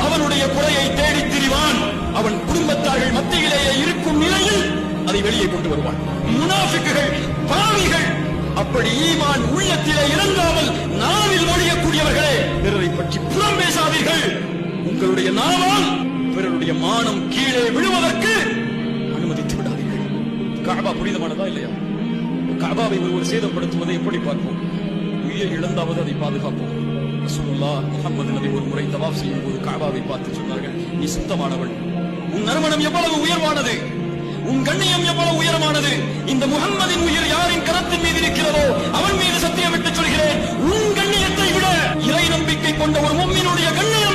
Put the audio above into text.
அவனுடைய குறையை தேடித் திரிவான். அவன் குடும்பத்தார்கள் மத்தியிலேயே இருக்கும் நிலையில் அதை வெளியே கொண்டு வருவான். முனாஃபிக்குகள், பாவிகள், அப்படி ஈமான் உள்ளத்திலே இறங்காமல் நாவில் மொழியக்கூடியவர்களே, பிறரை பற்றி புறம் பேசாதீர்கள். உங்களுடைய நாவால் பிறருடைய மானம் கீழே விழுவதற்கு அனுமதித்து விடாதீர்கள். கஅபா புனிதமானதா இல்லையா? கஅபாவை ஒருவர் சேதப்படுத்துவதை எப்படி பார்ப்போம்? உயிரை இழந்தாவது அதை பாதுகாப்போம். ரசூலுல்லாஹ் முஹம்மது நபி ஒரு முறை தவாஃப் செய்யும் போது கஅபாவை பார்த்து சொன்னார்கள், நீ சுத்தமானவன், உன் நறுமணம் எவ்வளவு உயர்வானது, உன் கண்ணியம் எவ்வளவு உயரமானது. இந்த முஹம்மதின் உயிர் யாரின் கரத்தின் மீது இருக்கிறதோ அவன் மீது சத்தியமிட்டு சொல்கிறேன், உன் கண்ணியத்தை விட இறை நம்பிக்கை கொண்ட ஒரு முஃமினுடைய கண்ணியம்